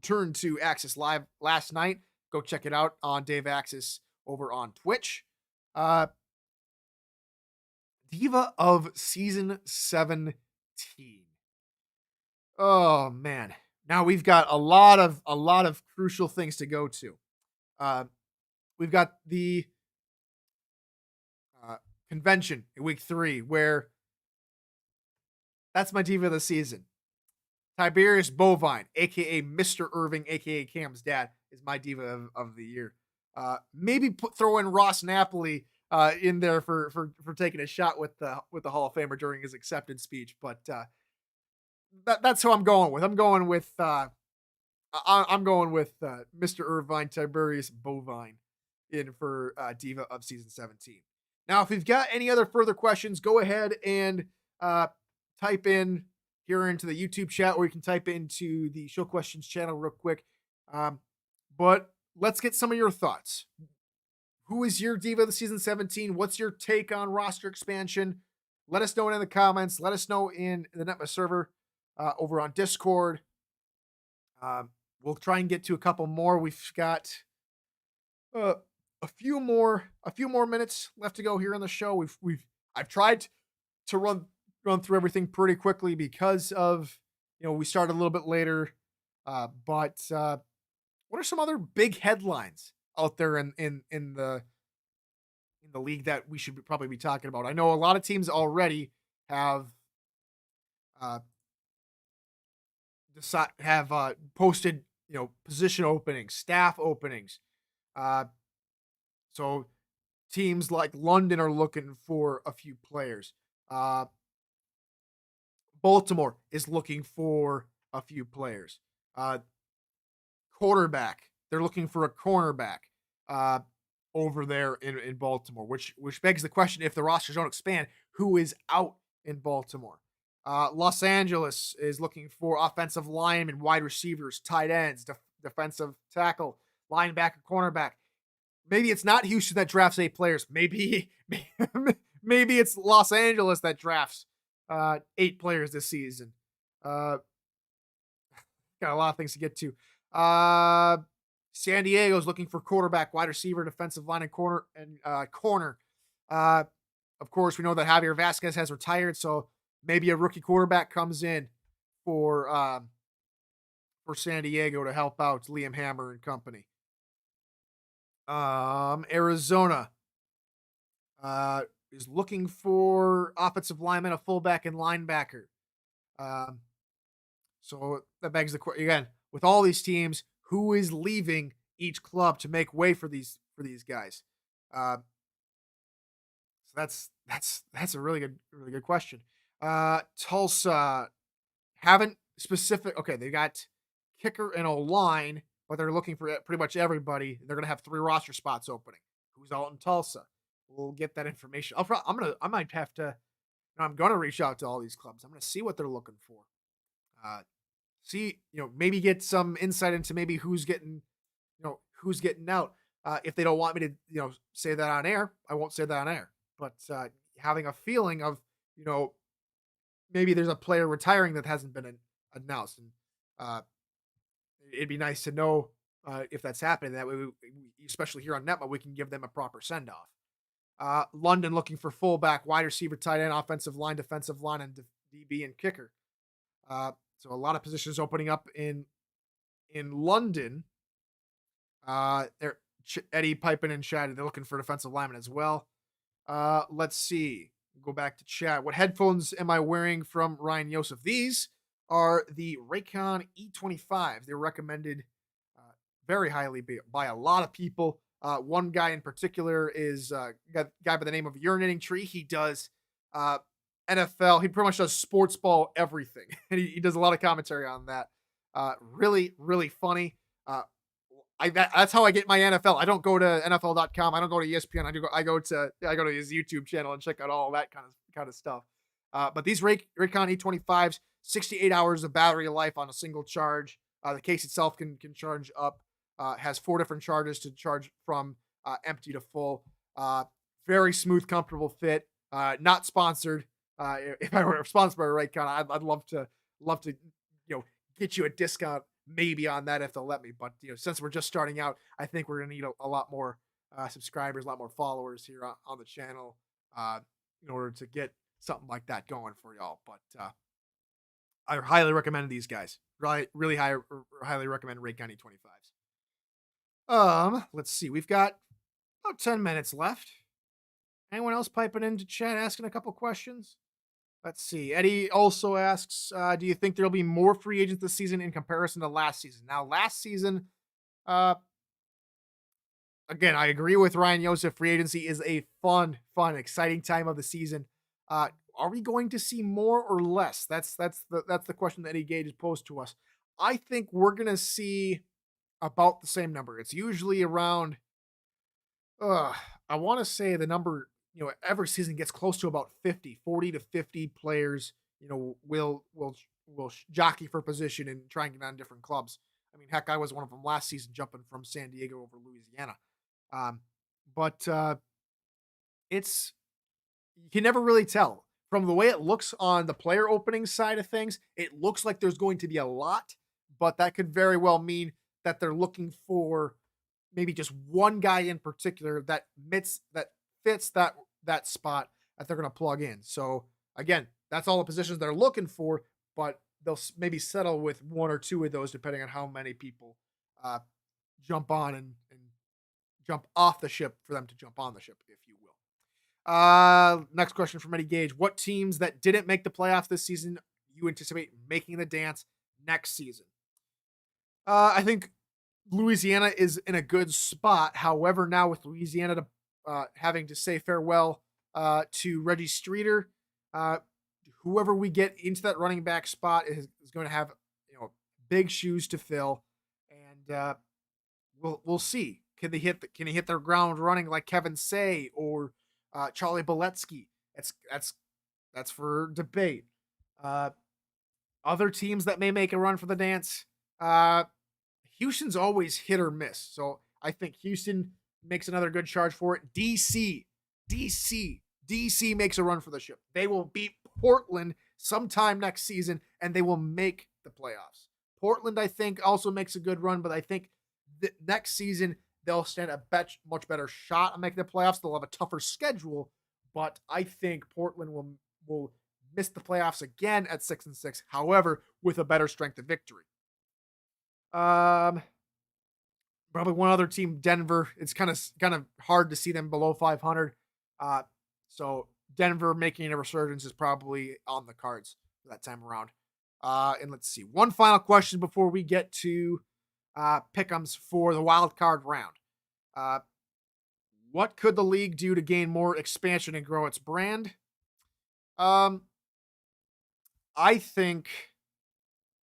returned to Axis Live last night. Go check it out on Dave Axis over on Twitch. Diva of season 17. Oh man. Now we've got a lot of crucial things to go to. We've got the convention in week 3, where that's my diva of the season. Tiberius Bovine, aka Mr. Irving, aka Cam's dad, is my diva of the year. Maybe throw in Ross Napoli in there for taking a shot with the Hall of Famer during his acceptance speech, but that's who I'm going with. I'm going with Mr. Irvine Tiberius Bovine in for diva of season 17. Now, if you've got any other further questions, go ahead and type in here into the YouTube chat, or you can type into the show questions channel real quick. But let's get some of your thoughts. Who is your diva of the season 17? What's your take on roster expansion? Let us know in the comments. Let us know in the NETMA server over on Discord. We'll try and get to a couple more. We've got a few more minutes left to go here on the show. I've tried to run through everything pretty quickly because of, we started a little bit later. But what are some other big headlines out there in the league that we should probably be talking about? I know a lot of teams already have posted, position openings, staff openings. So teams like London are looking for a few players. Baltimore is looking for a few players. Quarterback, they're looking for a cornerback over there in Baltimore, which begs the question, if the rosters don't expand, who is out in Baltimore? Los Angeles is looking for offensive linemen, wide receivers, tight ends, defensive tackle, linebacker, cornerback. Maybe it's not Houston that drafts 8 players. Maybe it's Los Angeles that drafts 8 players this season. Got a lot of things to get to. San Diego's looking for quarterback, wide receiver, defensive line, and corner. Of course, we know that Javier Vasquez has retired, so maybe a rookie quarterback comes in for San Diego to help out Liam Hammer and company. Arizona is looking for offensive lineman, a fullback, and linebacker. So that begs the question again, with all these teams, who is leaving each club to make way for these guys? So that's a really good question. Tulsa haven't specific. Okay, they got kicker and O-line, but they're looking for pretty much everybody. They're gonna have 3 roster spots opening. Who's out in Tulsa? We'll get that information. I might have to. I'm gonna reach out to all these clubs. I'm gonna see what they're looking for. See, maybe get some insight into maybe who's getting out. If they don't want me to, say that on air, I won't say that on air. But having a feeling of, maybe there's a player retiring that hasn't been announced, and it'd be nice to know if that's happening. That way, especially here on NETMA, we can give them a proper send off. London looking for fullback, wide receiver, tight end, offensive line, defensive line, and DB and kicker. So a lot of positions opening up in London. They're Eddie, Pipin, and Shad. They're looking for defensive linemen as well. Let's see. Go back to chat. What headphones am I wearing from Ryan Yosef? These are the Raycon E25s. They're recommended very highly by a lot of people. One guy in particular is a guy by the name of Urinating Tree. He does NFL. He pretty much does sports ball everything. And he does a lot of commentary on that. Really, really funny. That's how I get my NFL. I don't go to NFL.com. I don't go to ESPN. I go to his YouTube channel and check out all that kind of stuff. But these Raycon E25s, 68 hours of battery life on a single charge. The case itself can charge up. Has 4 different charges to charge from empty to full. Very smooth, comfortable fit. Not sponsored. If I were sponsored by Raycon, I'd love to get you a discount maybe on that if they'll let me. But since we're just starting out, I think we're gonna need a lot more subscribers, a lot more followers here on the channel in order to get something like that going for y'all. But I highly recommend these guys. Really highly recommend Ray County 25s. Let's see. We've got about 10 minutes left. Anyone else piping into chat asking a couple questions? Let's see. Eddie also asks, do you think there'll be more free agents this season in comparison to last season? Now, last season, again, I agree with Ryan Yosef. Free agency is a fun, exciting time of the season. Are we going to see more or less? That's the question that Eddie Gage posed to us. I think we're gonna see about the same number. It's usually around. I want to say the number. Every season gets close to about 40 to 50 players. Will jockey for position and try and get on different clubs. I mean, heck, I was one of them last season, jumping from San Diego over Louisiana. But it's you can never really tell from the way it looks on the player opening side of things. It looks like there's going to be a lot, but that could very well mean that they're looking for maybe just one guy in particular that fits that spot that they're going to plug in. So again, that's all the positions they're looking for, but they'll maybe settle with one or two of those depending on how many people jump on and jump off the ship for them to jump on the ship, if you will. Next question from Eddie Gage. What teams that didn't make the playoffs this season you anticipate making the dance next season? I think Louisiana is in a good spot. However, now with Louisiana having to say farewell to Reggie Streeter, whoever we get into that running back spot is going to have big shoes to fill, and we'll see. Can he hit their ground running like Kevin Say or Charlie Boletsky? That's for debate. Other teams that may make a run for the dance. Houston's always hit or miss, so I think Houston makes another good charge for it. DC makes a run for the ship. They will beat Portland sometime next season, and they will make the playoffs. Portland, I think, also makes a good run, but I think next season they'll stand a much better shot at making the playoffs. They'll have a tougher schedule, but I think Portland will miss the playoffs again at 6-6. However, with a better strength of victory. Probably one other team, Denver. It's kind of hard to see them below 500. So Denver making a resurgence is probably on the cards for that time around. And let's see. One final question before we get to pick'ems for the wild card round. What could the league do to gain more expansion and grow its brand? I think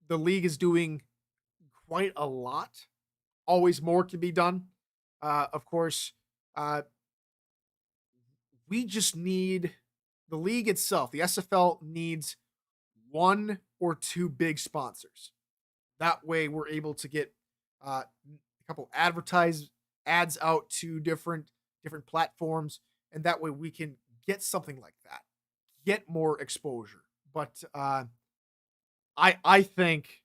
the league is doing quite a lot. Always more can be done. Of course, we just need the league itself. The SFL needs one or two big sponsors. That way we're able to get a couple ads out to different platforms, and that way we can get something like that, get more exposure. But I think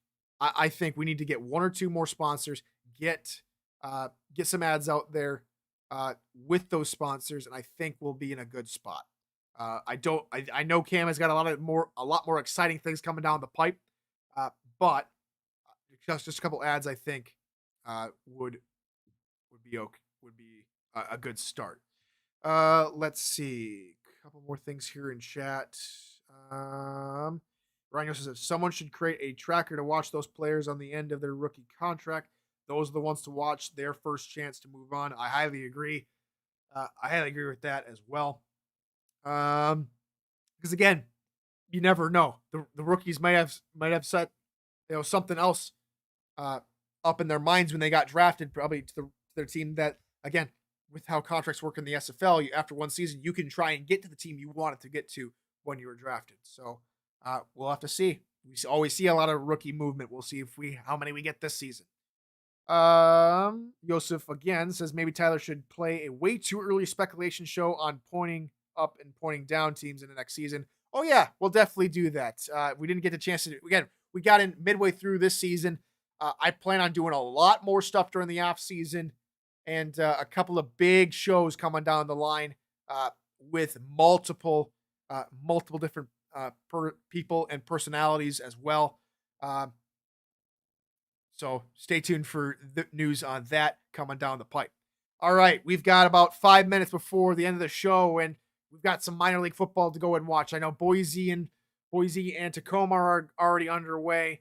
we need to get one or two more sponsors, get some ads out there with those sponsors, and I think we'll be in a good spot. I know Cam has got a lot more exciting things coming down the pipe, but just a couple ads I think would be a good start. Let's see, a couple more things here in chat. Ryan says if someone should create a tracker to watch those players on the end of their rookie contract, those are the ones to watch, their first chance to move on. I highly agree. I highly agree with that as well. Because again, you never know. The rookies might have set something else up in their minds when they got drafted, probably to their team. That again, with how contracts work in the SFL, after one season, you can try and get to the team you wanted to get to when you were drafted. So we'll have to see. We always see a lot of rookie movement. We'll see how many we get this season. Yosef again says maybe Tyler should play a way too early speculation show on pointing up and pointing down teams in the next season. Oh yeah, we'll definitely do that. We didn't get the chance to do again. We got in midway through this season. I plan on doing a lot more stuff during the off season, and a couple of big shows coming down the line with multiple different people and personalities as well. Um, so stay tuned for the news on that coming down the pipe. All right, we've got about 5 minutes before the end of the show, and we've got some minor league football to go and watch. I know Boise and Tacoma are already underway.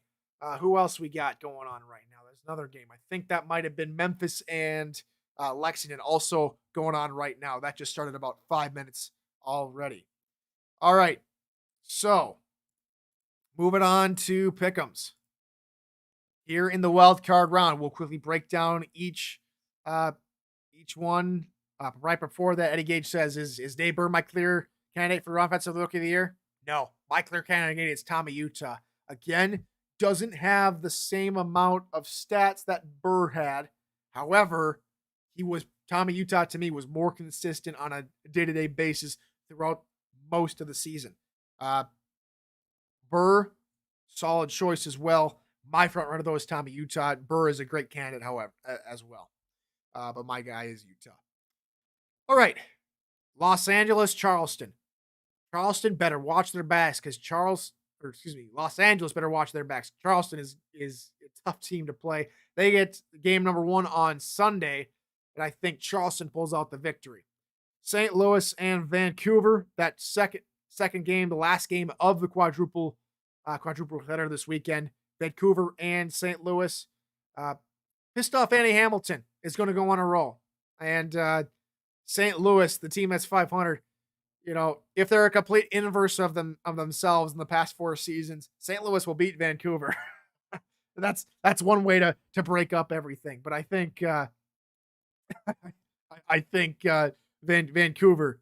Who else we got going on right now? There's another game. I think that might have been Memphis and Lexington also going on right now. That just started about 5 minutes already. All right, so moving on to pick'ems. Here in the wild card round, we'll quickly break down each one. Right before that, Eddie Gage says, is Dave Burr my clear candidate for Offensive Rookie of the Year? No, my clear candidate is Tommy Utah. Again, doesn't have the same amount of stats that Burr had. However, Tommy Utah to me was more consistent on a day-to-day basis throughout most of the season. Burr, solid choice as well. My front runner though is Tommy Utah. Burr is a great candidate, however, as well. But my guy is Utah. All right, Los Angeles, Charleston. Charleston better watch their backs because Los Angeles better watch their backs. Charleston is a tough team to play. They get game number 1 on Sunday, and I think Charleston pulls out the victory. St. Louis and Vancouver, that second game, the last game of the quadruple header this weekend. Vancouver and St. Louis. Pissed off Annie Hamilton is going to go on a roll. And St. Louis, the team that's 500, if they're a complete inverse of themselves in the past 4 seasons, St. Louis will beat Vancouver. That's one way to break up everything. But I think Vancouver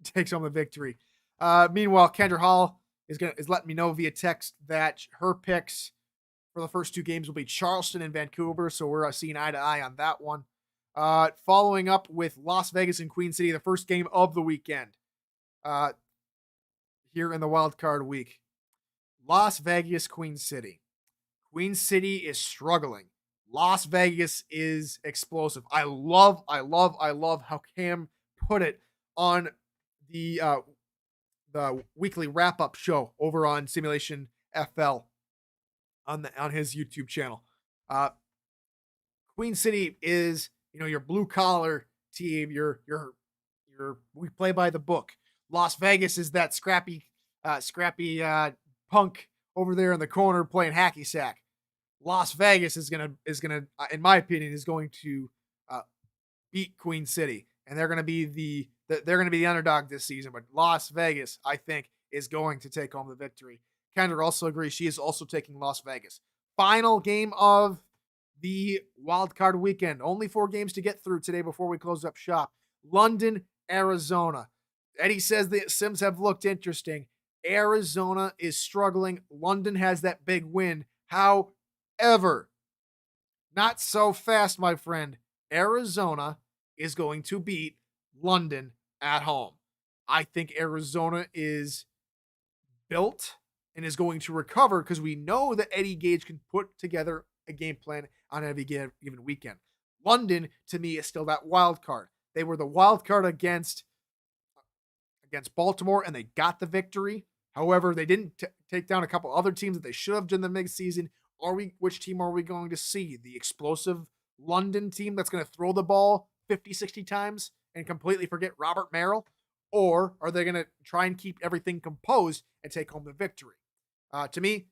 takes home the victory. Meanwhile, Kendra Hall is letting me know via text that her picks for the first 2 games will be Charleston and Vancouver, so we're seeing eye to eye on that one. Following up with Las Vegas and Queen City, the first game of the weekend here in the wild card week. Las Vegas, Queen City. Queen City is struggling. Las Vegas is explosive. I love how Cam put it on the weekly wrap-up show over on Simulation FL on his YouTube channel. Queen City is, your blue-collar team. We play by the book. Las Vegas is that scrappy punk over there in the corner playing hacky sack. Las Vegas is gonna, in my opinion, is going to beat Queen City, and they're gonna be the underdog this season. But Las Vegas, I think, is going to take home the victory. Kendra also agrees. She is also taking Las Vegas. Final game of the wild card weekend. Only 4 games to get through today before we close up shop. London, Arizona. Eddie says the Sims have looked interesting. Arizona is struggling. London has that big win. However, not so fast, my friend. Arizona is going to beat London at home. I think Arizona is built and is going to recover because we know that Eddie Gage can put together a game plan on every given weekend. London, to me, is still that wild card. They were the wild card against Baltimore, and they got the victory. However, they didn't take down a couple other teams that they should have done the mid-season. Which team are we going to see? The explosive London team that's going to throw the ball 50, 60 times and completely forget Robert Merrill? Or are they going to try and keep everything composed and take home the victory? To me,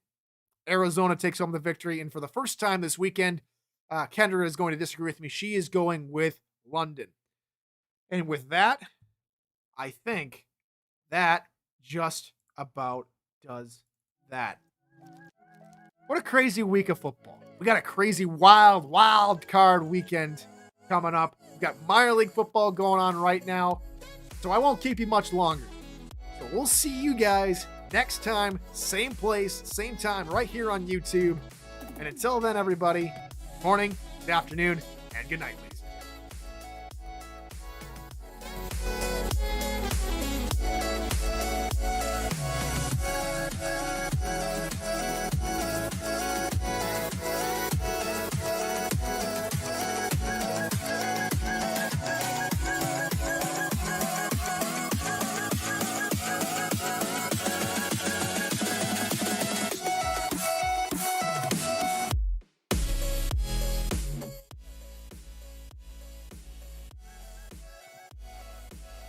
Arizona takes home the victory. And for the first time this weekend, Kendra is going to disagree with me. She is going with London. And with that, I think that just about does that. What a crazy week of football. We got a crazy wild card weekend coming up. We've got minor league football going on right now. So I won't keep you much longer. So we'll see you guys next time, same place, same time, right here on YouTube. And until then, everybody, good morning, good afternoon, and good night.